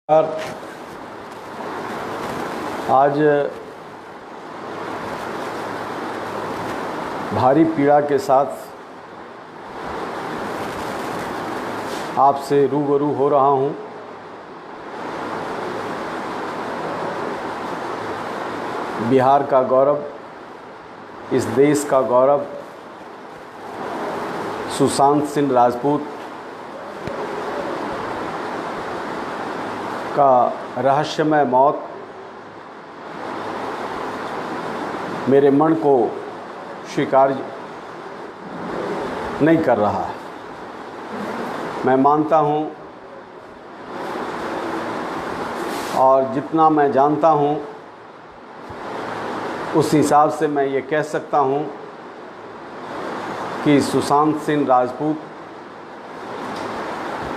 आज भारी पीड़ा के साथ आपसे रूबरू हो रहा हूँ। बिहार का गौरव, इस देश का गौरव सुशांत सिंह राजपूत का रहस्यमय मौत मेरे मन को स्वीकार नहीं कर रहा है। मैं मानता हूँ और जितना मैं जानता हूँ उस हिसाब से मैं ये कह सकता हूँ कि सुशांत सिंह राजपूत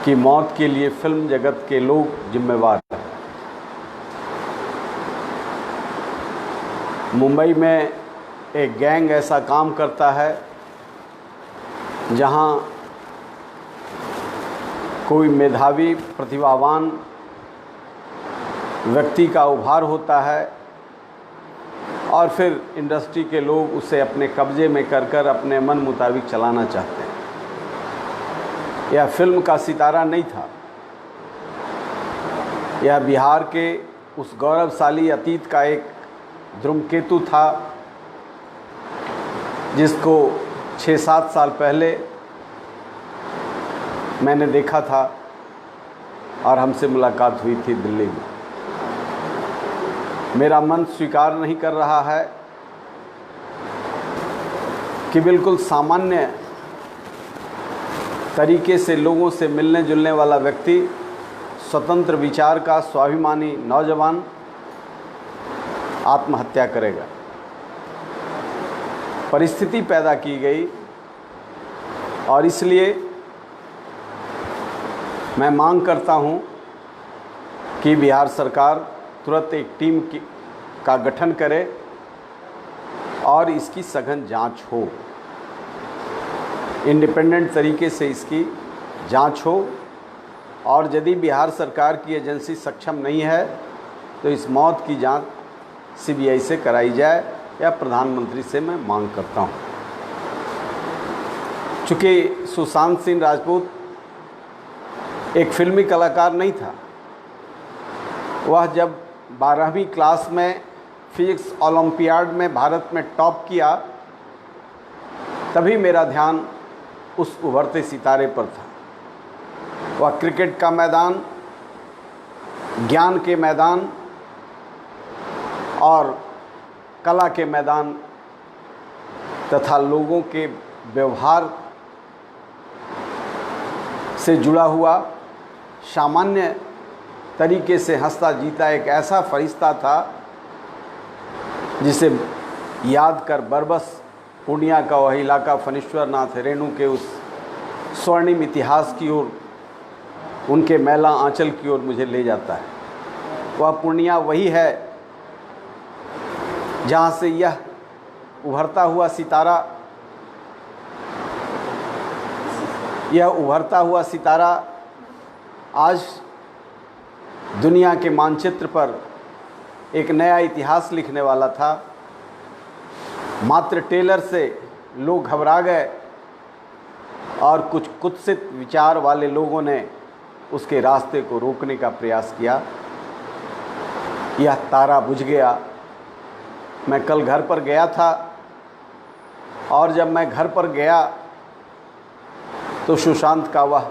की मौत के लिए फिल्म जगत के लोग जिम्मेवार हैं। मुंबई में एक गैंग ऐसा काम करता है जहां कोई मेधावी प्रतिभावान व्यक्ति का उभार होता है और फिर इंडस्ट्री के लोग उसे अपने कब्जे में कर अपने मन मुताबिक चलाना चाहते हैं। यह फिल्म का सितारा नहीं था, यह बिहार के उस गौरवशाली अतीत का एक धूमकेतु था जिसको 6-7 साल पहले मैंने देखा था और हमसे मुलाकात हुई थी दिल्ली में। मेरा मन स्वीकार नहीं कर रहा है कि बिल्कुल सामान्य तरीके से लोगों से मिलने जुलने वाला व्यक्ति, स्वतंत्र विचार का स्वाभिमानी नौजवान आत्महत्या करेगा। परिस्थिति पैदा की गई और इसलिए मैं मांग करता हूं कि बिहार सरकार तुरंत एक टीम का गठन करे और इसकी सघन जांच हो, इंडिपेंडेंट तरीके से इसकी जांच हो। और यदि बिहार सरकार की एजेंसी सक्षम नहीं है तो इस मौत की जांच सीबीआई से कराई जाए या प्रधानमंत्री से मैं मांग करता हूं। चूँकि सुशांत सिंह राजपूत एक फिल्मी कलाकार नहीं था, वह जब 12वीं क्लास में फिजिक्स ओलंपियाड में भारत में टॉप किया तभी मेरा ध्यान उस उभरते सितारे पर था। वह क्रिकेट का मैदान, ज्ञान के मैदान और कला के मैदान तथा लोगों के व्यवहार से जुड़ा हुआ, सामान्य तरीके से हंसता जीता एक ऐसा फरिश्ता था जिसे याद कर बरबस पूर्णिया का वह इलाका फणीश्वर नाथ रेणु के उस स्वर्णिम इतिहास की ओर, उनके मैला आंचल की ओर मुझे ले जाता है। वह पूर्णिया वही है जहाँ से यह उभरता हुआ सितारा आज दुनिया के मानचित्र पर एक नया इतिहास लिखने वाला था। मात्र टेलर से लोग घबरा गए और कुछ कुत्सित विचार वाले लोगों ने उसके रास्ते को रोकने का प्रयास किया। यह तारा बुझ गया। मैं कल घर पर गया था और जब मैं घर पर गया तो सुशांत का वह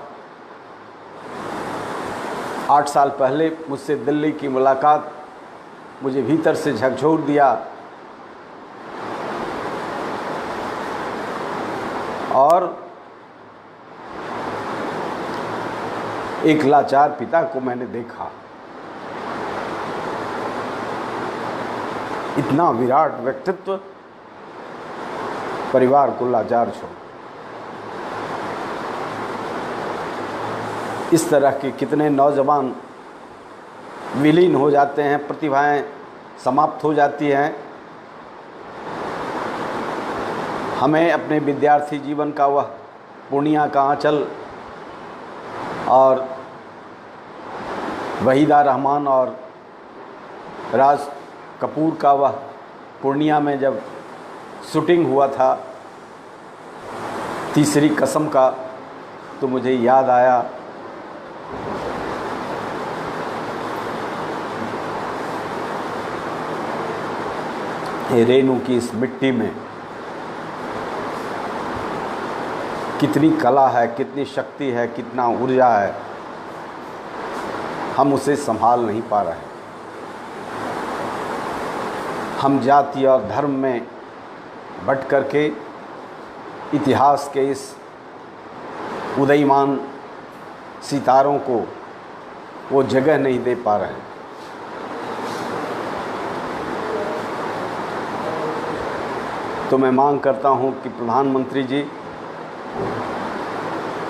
8 साल पहले मुझसे दिल्ली की मुलाकात मुझे भीतर से झकझोर दिया और एक लाचार पिता को मैंने देखा। इतना विराट व्यक्तित्व परिवार को लाचार छोड़। इस तरह के कितने नौजवान विलीन हो जाते हैं, प्रतिभाएं समाप्त हो जाती हैं। हमें अपने विद्यार्थी जीवन का वह पूर्णिया का आंचल और वहीदा रहमान और राज कपूर का वह पूर्णिया में जब शूटिंग हुआ था तीसरी कसम का, तो मुझे याद आया रेनू की इस मिट्टी में कितनी कला है, कितनी शक्ति है, कितना ऊर्जा है, हम उसे संभाल नहीं पा रहे। हम जाति और धर्म में बट करके इतिहास के इस उदयमान सितारों को वो जगह नहीं दे पा रहे हैं। तो मैं मांग करता हूं कि प्रधानमंत्री जी,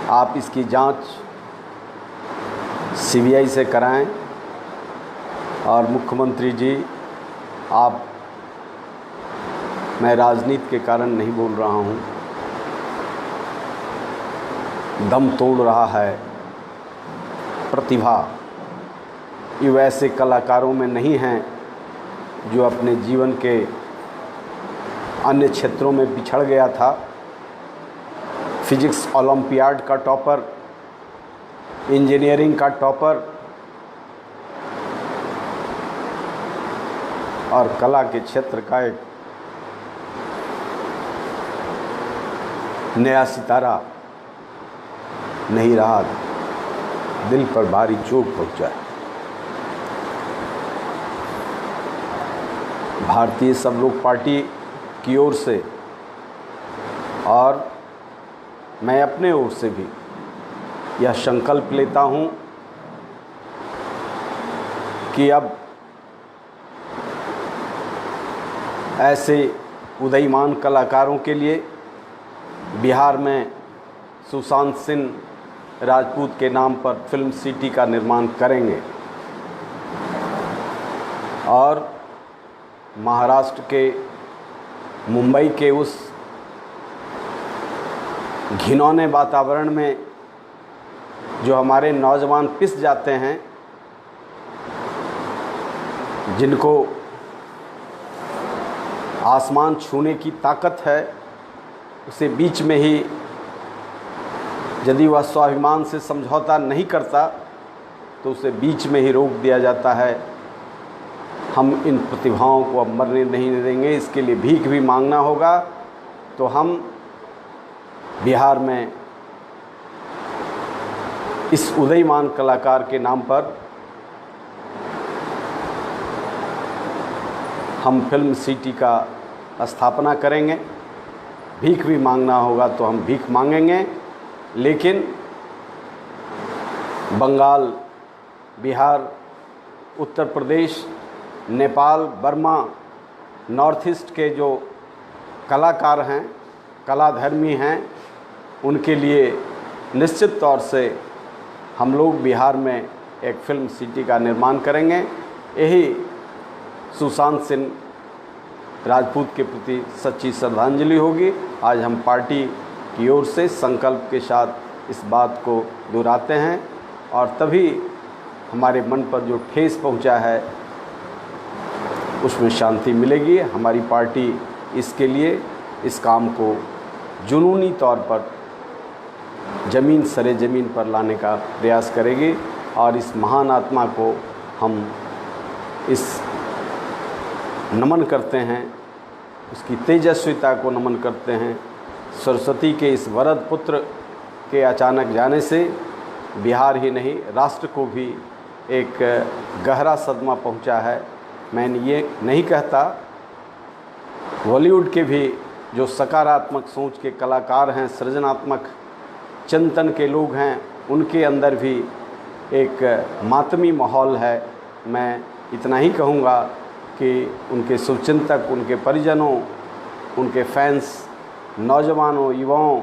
आप इसकी जांच सीबीआई से कराएं, और मुख्यमंत्री जी आप, मैं राजनीति के कारण नहीं बोल रहा हूं, दम तोड़ रहा है प्रतिभा। ये वैसे कलाकारों में नहीं हैं जो अपने जीवन के अन्य क्षेत्रों में पिछड़ गया था। फिजिक्स ओलंपियाड का टॉपर, इंजीनियरिंग का टॉपर और कला के क्षेत्र का एक नया सितारा नहीं रहा, दिल पर भारी चोट पहुंचा है। भारतीय सब लोग पार्टी की ओर से और मैं अपने ओर से भी यह संकल्प लेता हूं कि अब ऐसे उदयमान कलाकारों के लिए बिहार में सुशांत सिंह राजपूत के नाम पर फिल्म सिटी का निर्माण करेंगे, और महाराष्ट्र के मुंबई के उस घिनौने वातावरण में जो हमारे नौजवान पिस जाते हैं, जिनको आसमान छूने की ताकत है, उसे बीच में ही यदि वह स्वाभिमान से समझौता नहीं करता तो उसे बीच में ही रोक दिया जाता है। हम इन प्रतिभाओं को अब मरने नहीं देंगे, इसके लिए भीख भी मांगना होगा। तो हम बिहार में इस उदयमान कलाकार के नाम पर हम फिल्म सिटी का स्थापना करेंगे। भीख भी मांगना होगा तो हम भीख मांगेंगे, लेकिन Bengal, Bihar, Uttar Pradesh, Nepal, Burma, north east के जो कलाकार हैं, कलाधर्मी हैं, उनके लिए निश्चित तौर से हम लोग बिहार में एक फिल्म सिटी का निर्माण करेंगे। यही सुशांत सिंह राजपूत के प्रति सच्ची श्रद्धांजलि होगी। आज हम पार्टी की ओर से संकल्प के साथ इस बात को दोहराते हैं, और तभी हमारे मन पर जो ठेस पहुंचा है उसमें शांति मिलेगी। हमारी पार्टी इसके लिए इस काम को जुनूनी तौर पर ज़मीन सरे ज़मीन पर लाने का प्रयास करेगी, और इस महान आत्मा को हम इस नमन करते हैं, उसकी तेजस्विता को नमन करते हैं। सरस्वती के इस वरद पुत्र के अचानक जाने से बिहार ही नहीं, राष्ट्र को भी एक गहरा सदमा पहुंचा है। मैं ये नहीं कहता, बॉलीवुड के भी जो सकारात्मक सोच के कलाकार हैं, सृजनात्मक चिंतन के लोग हैं, उनके अंदर भी एक मातमी माहौल है। मैं इतना ही कहूँगा कि उनके शुभचिंतक, उनके परिजनों, उनके फैंस, नौजवानों, युवाओं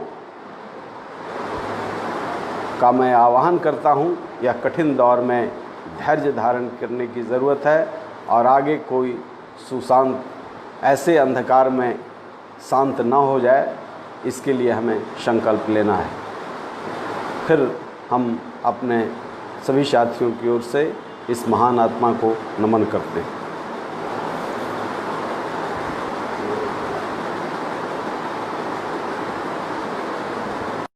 का मैं आह्वान करता हूँ, यह कठिन दौर में धैर्य धारण करने की ज़रूरत है, और आगे कोई सुशांत ऐसे अंधकार में शांत ना हो जाए, इसके लिए हमें संकल्प लेना है। फिर हम अपने सभी साथियों की ओर से इस महान आत्मा को नमन करते हैं।